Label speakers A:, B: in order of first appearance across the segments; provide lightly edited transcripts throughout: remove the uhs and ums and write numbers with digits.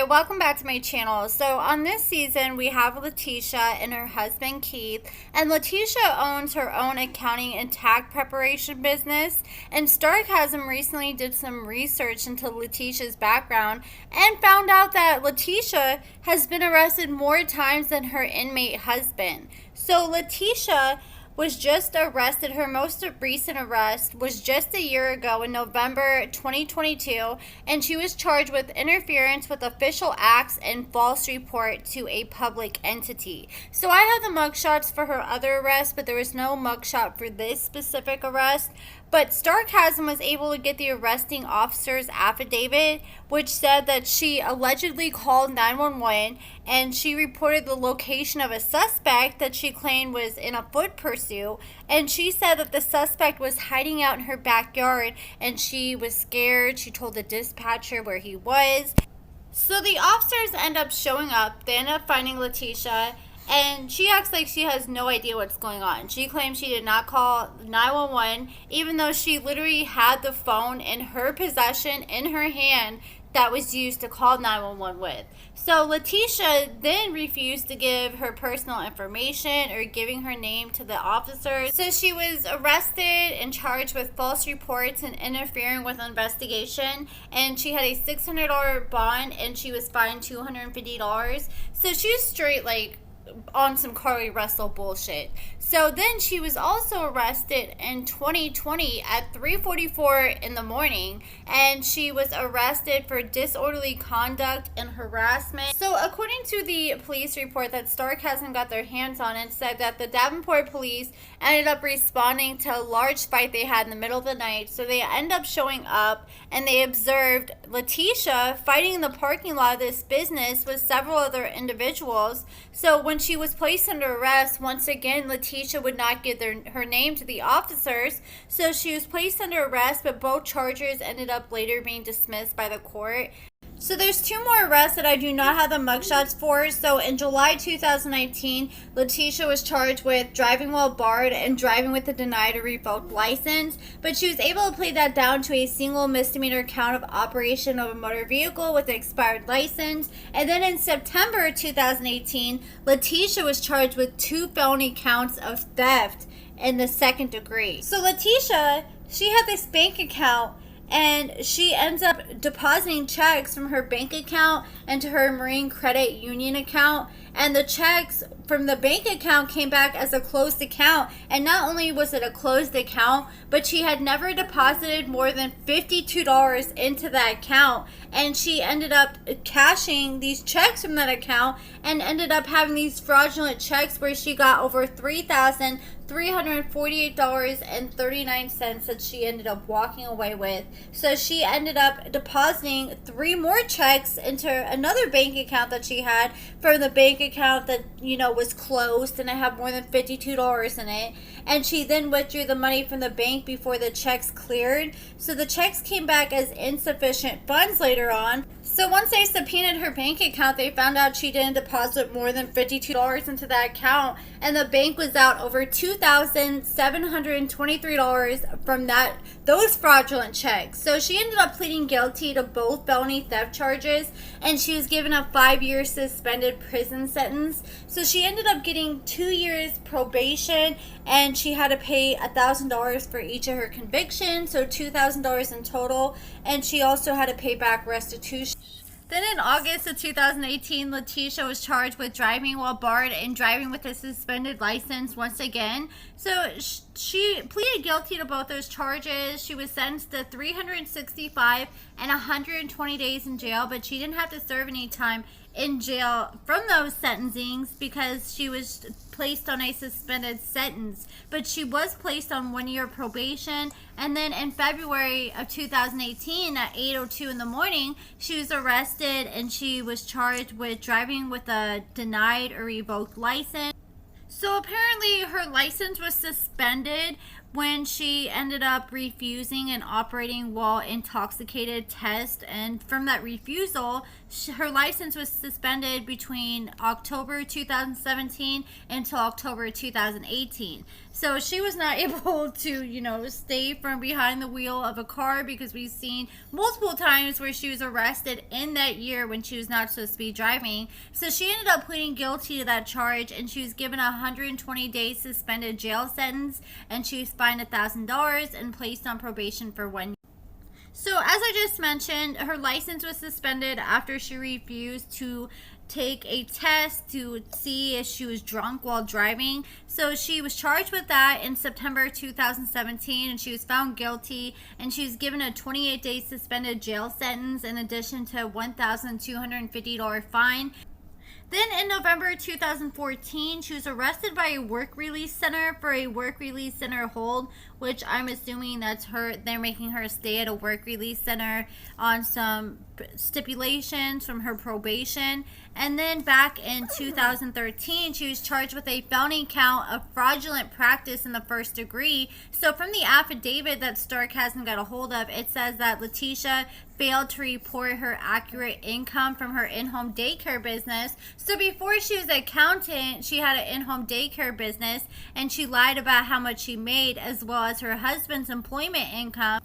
A: welcome back to my channel. So on this season, we have Latisha and her husband Keith, and Latisha owns her own accounting and tax preparation business, and Sarcasm recently did some research into Latisha's background and found out that Latisha has been arrested more times than her inmate husband. So Latisha was just arrested. Her most recent arrest was just a year ago in November 2022, and she was charged with interference with official acts and false report to a public entity. So I have the mugshots for her other arrest, but there was no mugshot for this specific arrest. But Sarcasm was able to get the arresting officer's affidavit, which said that she allegedly called 911 and she reported the location of a suspect that she claimed was in a foot pursuit. And she said that the suspect was hiding out in her backyard and she was scared. She told the dispatcher where he was. So the officers end up showing up. They end up finding Latisha. And she acts like she has no idea what's going on. She claims she did not call 911, even though she literally had the phone in her possession, in her hand, that was used to call 911 with. So Latisha then refused to give her personal information or giving her name to the officers. So she was arrested and charged with false reports and interfering with an investigation. And she had a $600 bond and she was fined $250. So she was straight like on some Carly Russell bullshit. So then she was also arrested in 2020 at 3:44 in the morning, and she was arrested for disorderly conduct and harassment. So according to the police report that Sarcasm got their hands on, it said that the Davenport police ended up responding to a large fight they had in the middle of the night. So they end up showing up and they observed Latisha fighting in the parking lot of this business with several other individuals. So when she was placed under arrest, once again Latisha would not give her name to the officers, so she was placed under arrest, but both charges ended up later being dismissed by the court. So there's two more arrests that I do not have the mugshots for. So in July 2019, Latisha was charged with driving while barred and driving with a denied or revoked license, but she was able to play that down to a single misdemeanor count of operation of a motor vehicle with an expired license. And then in September 2018, Latisha was charged with 2 felony counts of theft in the second degree. So Latisha, she had this bank account, and she ends up depositing checks from her bank account into her Marine Credit Union account. And the checks from the bank account came back as a closed account. And not only was it a closed account, but she had never deposited more than $52 into that account. And she ended up cashing these checks from that account and ended up having these fraudulent checks where she got over $3,348.39 that she ended up walking away with. So she ended up depositing 3 more checks into another bank account that she had from the bank account that, was closed, and it had more than $52 in it. And she then withdrew the money from the bank before the checks cleared. So the checks came back as insufficient funds later on. So once they subpoenaed her bank account, they found out she didn't deposit more than $52 into that account, and the bank was out over $2,723 from those fraudulent checks. So she ended up pleading guilty to both felony theft charges, and she was given a 5-year suspended prison sentence. So she ended up getting 2 years probation, and she had to pay $1,000 for each of her convictions, so $2,000 in total, and she also had to pay back restitution. Then in August of 2018, Latisha was charged with driving while barred and driving with a suspended license once again. So she pleaded guilty to both those charges. She was sentenced to 365 and 120 days in jail, but she didn't have to serve any time in jail from those sentencings because she was placed on a suspended sentence. But she was placed on 1 year probation, and then in February of 2018 at 8:02 in the morning, she was arrested and she was charged with driving with a denied or revoked license. So apparently her license was suspended when she ended up refusing an operating while intoxicated test, and from that refusal, her license was suspended between October 2017 until October 2018. So she was not able to, stay from behind the wheel of a car, because we've seen multiple times where she was arrested in that year when she was not supposed to be driving. So she ended up pleading guilty to that charge, and she was given a 120-day suspended jail sentence, and she was fined $1,000 and placed on probation for 1 year. So as I just mentioned, her license was suspended after she refused to take a test to see if she was drunk while driving. So she was charged with that in September 2017, and she was found guilty, and she was given a 28-day suspended jail sentence in addition to a $1,250 fine. Then in November 2014, she was arrested by a work release center for a work release center hold, which I'm assuming that's they're making her stay at a work release center on some stipulations from her probation. And then back in 2013, she was charged with a felony count of fraudulent practice in the first degree. So from the affidavit that Stark hasn't got a hold of, it says that Latisha failed to report her accurate income from her in-home daycare business. So before she was an accountant, she had an in-home daycare business, and she lied about how much she made as well as her husband's employment income.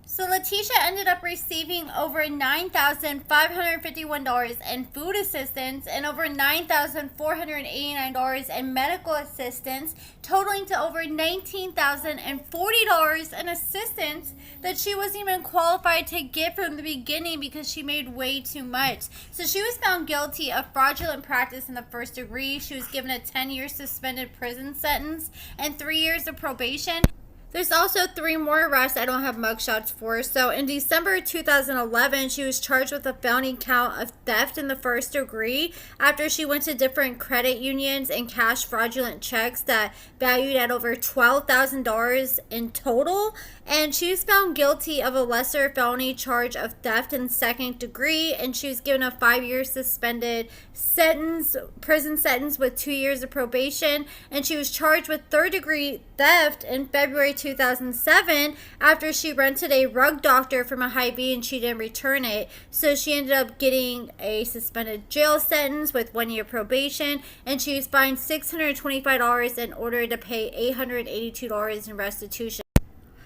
A: So Latisha ended up receiving over $9,551 in food assistance and over $9,489 in medical assistance, totaling to over $19,040 in assistance that she wasn't even qualified to get from the beginning because she made way too much. So she was found guilty of fraudulent practice in the first degree. She was given a 10-year suspended prison sentence and 3 years of probation. There's also 3 more arrests I don't have mugshots for. So in December 2011, she was charged with a felony count of theft in the first degree after she went to different credit unions and cashed fraudulent checks that valued at over $12,000 in total. And she was found guilty of a lesser felony charge of theft in second degree, and she was given a 5-year suspended prison sentence with 2 years of probation. And she was charged with third degree theft in February 2007 after she rented a rug doctor from a Hy-Vee and she didn't return it. So she ended up getting a suspended jail sentence with 1 year probation, and she was fined $625 in order to pay $882 in restitution.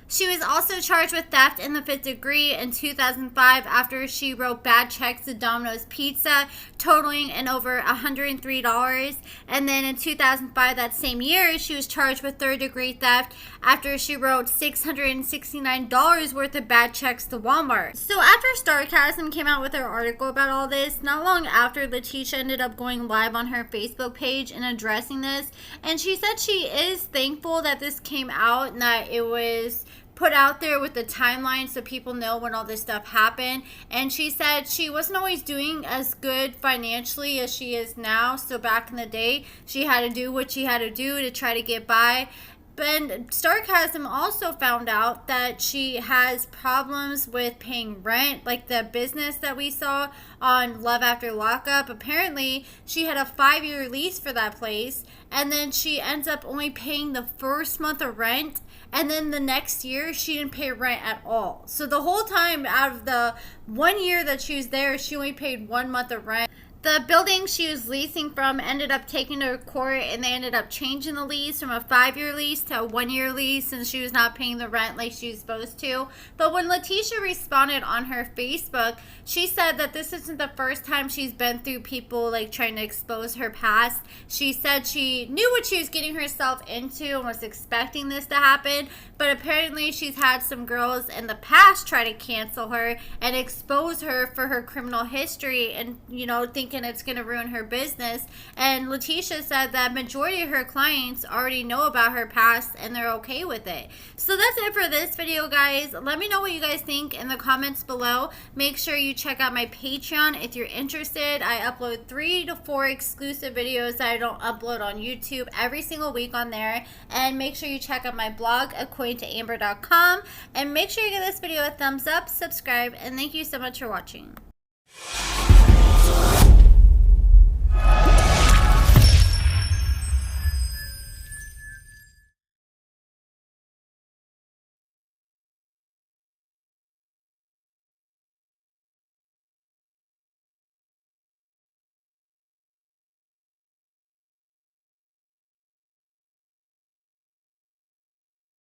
A: She was also charged with theft in the 5th degree in 2005 after she wrote bad checks to Domino's Pizza, totaling in over $103. And then in 2005, that same year, she was charged with 3rd degree theft after she wrote $669 worth of bad checks to Walmart. So after Starcasm came out with her article about all this, not long after, Latisha ended up going live on her Facebook page and addressing this. And she said she is thankful that this came out and that it was put out there with the timeline so people know when all this stuff happened. And she said she wasn't always doing as good financially as she is now. So back in the day, she had to do what she had to do to try to get by. But Starcasm also found out that she has problems with paying rent, like the business that we saw on Love After Lockup. Apparently, she had a 5-year lease for that place, and then she ends up only paying the first month of rent, and then the next year, she didn't pay rent at all. So the whole time out of the 1 year that she was there, she only paid 1 month of rent. The building she was leasing from ended up taking her to court, and they ended up changing the lease from a 5-year lease to a 1-year lease, and she was not paying the rent like she was supposed to. But when Latisha responded on her Facebook, she said that this isn't the first time she's been through people like trying to expose her past. She said she knew what she was getting herself into and was expecting this to happen, but apparently she's had some girls in the past try to cancel her and expose her for her criminal history and, thinking it's going to ruin her business. And Latisha said that majority of her clients already know about her past and they're okay with it. So that's it for this video, guys. Let me know what you guys think in the comments below. Make sure you check out my Patreon if you're interested. I upload 3 to 4 exclusive videos that I don't upload on YouTube every single week on there. And make sure you check out my blog, AccordingtoAmber.com. And make sure you give this video a thumbs up, subscribe, and thank you so much for watching.